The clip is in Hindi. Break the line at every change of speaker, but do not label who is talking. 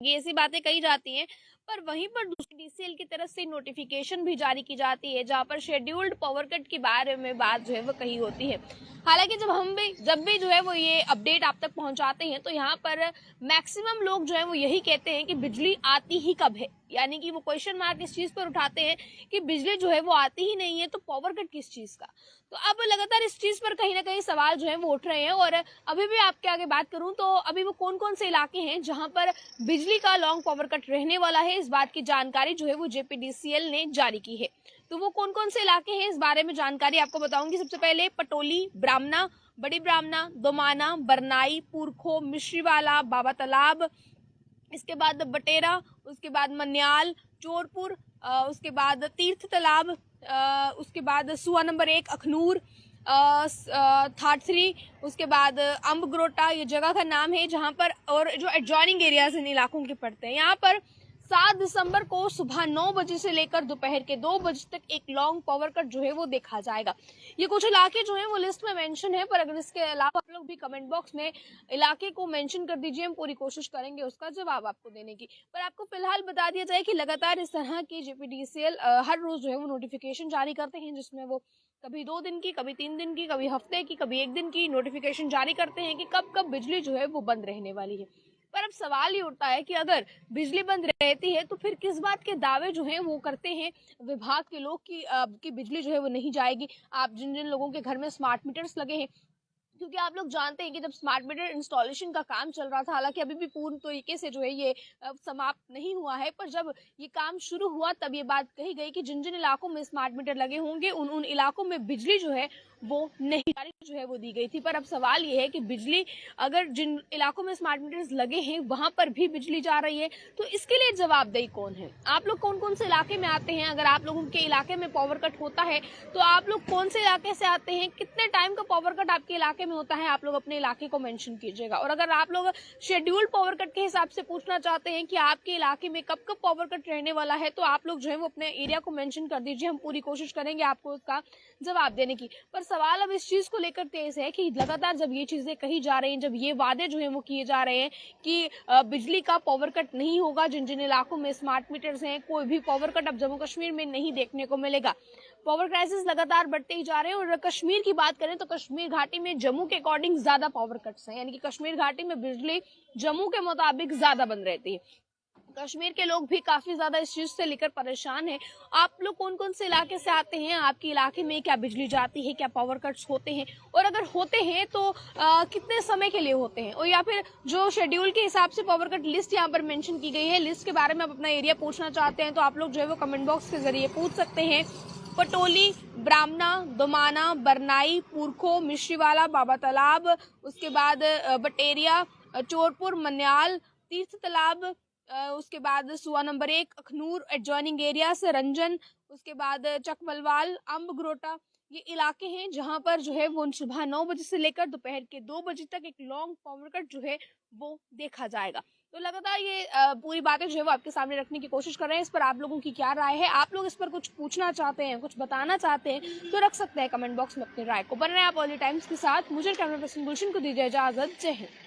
ये ऐसी बातें कही जाती हैं, पर वहीं पर दूसरी डीसीएल की तरफ से नोटिफिकेशन भी जारी की जाती है जहां पर शेड्यूल्ड पावर कट के बारे में बात जो है वो कही होती है। हालांकि जब भी जो है वो ये अपडेट आप तक पहुंचाते हैं तो यहाँ पर मैक्सिमम लोग जो है वो यही कहते हैं कि बिजली आती ही कब है, यानी कि वो क्वेश्चन मार्क इस चीज पर उठाते हैं कि बिजली जो है वो आती ही नहीं है तो पावर कट किस चीज का। तो अब लगातार इस चीज पर कहीं ना कहीं सवाल जो है वो उठ रहे हैं। और अभी भी आपके आगे बात करूं तो अभी वो कौन कौन से इलाके हैं जहां पर बिजली का लॉन्ग पावर कट रहने वाला है, इस बात की जानकारी जो है वो जेपीडीसीएल ने जारी की है। तो वो कौन कौन से इलाके हैं इस बारे में जानकारी आपको बताऊंगी। सबसे पहले पटोली, ब्राह्मणा, बड़ी ब्राह्मणा, दोमाना, बरनाई, पुरखो, मिश्रीवाला, बाबा तालाब, इसके बाद बटेरा, उसके बाद मन्याल, चोरपुर, उसके बाद तीर्थ तालाब, उसके बाद सुआ नंबर 1 अखनूर, थाटथरी, उसके बाद अम्बग्रोटा, ये जगह का नाम है जहां पर, और जो एडजॉइनिंग एरियाज इन इलाकों के पड़ते हैं। यहाँ पर 7 दिसंबर को सुबह 9 बजे से लेकर दोपहर के 2 बजे तक एक लॉन्ग पावर कट जो है वो देखा जाएगा। ये कुछ इलाके जो हैं वो लिस्ट में मेंशन है, पर अगर इसके अलावा आप लोग भी कमेंट बॉक्स में इलाके को मेंशन कर दीजिए, हम पूरी कोशिश करेंगे उसका जवाब आपको देने की। पर आपको फिलहाल बता दिया जाए कि लगातार इस तरह की जेपीडीसीएल हर रोज जो है वो नोटिफिकेशन जारी करते हैं, जिसमें वो कभी 2 दिन की, कभी 3 दिन की, कभी हफ्ते की, कभी 1 दिन की नोटिफिकेशन जारी करते हैं कि कब कब बिजली जो है वो बंद रहने वाली है। पर अब सवाल ये उठता है कि अगर बिजली बंद रहती है तो फिर किस बात के दावे जो हैं वो करते हैं विभाग के लोग कि बिजली जो है वो नहीं जाएगी। आप जिन जिन लोगों के घर में स्मार्ट मीटर्स लगे हैं, क्योंकि आप लोग जानते हैं कि जब स्मार्ट मीटर इंस्टॉलेशन का काम चल रहा था, हालांकि अभी भी पूर्ण तरीके से जो है ये समाप्त नहीं हुआ है, पर जब ये काम शुरू हुआ तब ये बात कही गई कि जिन जिन इलाकों में स्मार्ट मीटर लगे होंगे उन उन इलाकों में बिजली जो है वो नहीं जो है वो दी गई थी। पर अब सवाल ये है कि बिजली, अगर जिन इलाकों में स्मार्ट मीटर्स लगे हैं वहां पर भी बिजली जा रही है, तो इसके लिए जवाबदेही कौन है? आप लोग कौन कौन से इलाके में आते हैं? अगर आप लोगों के इलाके में पावर कट होता है तो आप लोग कौन से इलाके से आते हैं? कितने टाइम का पावर कट आपके इलाके में होता है? आप लोग अपने इलाके को मेंशन कीजिएगा। और अगर आप लोग शेड्यूल्ड पावर कट के हिसाब से पूछना चाहते हैं कि आपके इलाके में कब कब पावर कट रहने वाला है, तो आप लोग जो है वो अपने एरिया को मेंशन कर दीजिए, हम पूरी कोशिश करेंगे आपको उसका जवाब देने की। पर सवाल अब इस चीज को लेकर तेज है कि लगातार जब ये चीजें कही जा रही हैं, जब ये वादे जो है वो किए जा रहे हैं कि बिजली का पावर कट नहीं होगा, जिन जिन इलाकों में स्मार्ट मीटर्स हैं कोई भी पावर कट अब जम्मू कश्मीर में नहीं देखने को मिलेगा। पावर क्राइसिस लगातार बढ़ते ही जा रहे हैं। और कश्मीर की बात करें तो कश्मीर घाटी में जम्मू के अकॉर्डिंग ज्यादा पावर कट्स हैं, यानी कि कश्मीर घाटी में बिजली जम्मू के मुताबिक ज्यादा बंद रहती है। कश्मीर के लोग भी काफी ज्यादा इस चीज से लेकर परेशान हैं। आप लोग कौन कौन से इलाके से आते हैं? आपके इलाके में क्या बिजली जाती है? क्या पावर कट्स होते हैं? और अगर होते हैं तो कितने समय के लिए होते हैं? और या फिर जो शेड्यूल के हिसाब से पावर कट लिस्ट यहाँ पर मेंशन की गई है, लिस्ट के बारे में आप अपना एरिया पूछना चाहते हैं तो आप लोग जो है वो कमेंट बॉक्स के जरिए पूछ सकते हैं। पटोली, ब्राह्मणा, दोमाना, बरनाई, पुरखो, मिश्रीवाला, बाबा तालाब, उसके बाद बटेरिया, चोरपुर, मन्याल, तीर्थ तालाब, उसके बाद सुआ नंबर 1 अखनूर, एडजॉइनिंग एरिया से रंजन, उसके बाद चकमलवाल, अम्बग्रोटा, ये इलाके हैं जहां पर जो है वो सुबह 9 बजे से लेकर दोपहर के 2 बजे तक एक लॉन्ग पावर कट जो है वो देखा जाएगा। तो लगातार ये पूरी बातें जो है वो आपके सामने रखने की कोशिश कर रहे हैं। इस पर आप लोगों की क्या राय है? आप लोग इस पर कुछ पूछना चाहते हैं, कुछ बताना चाहते हैं तो रख सकते हैं कमेंट बॉक्स में अपनी राय को। बन रहे हैं आप ऑल टाइम्स के साथ। मुझे कैमरा पर्सन गुलशन को दीजिए इजाजत। जय हिंद।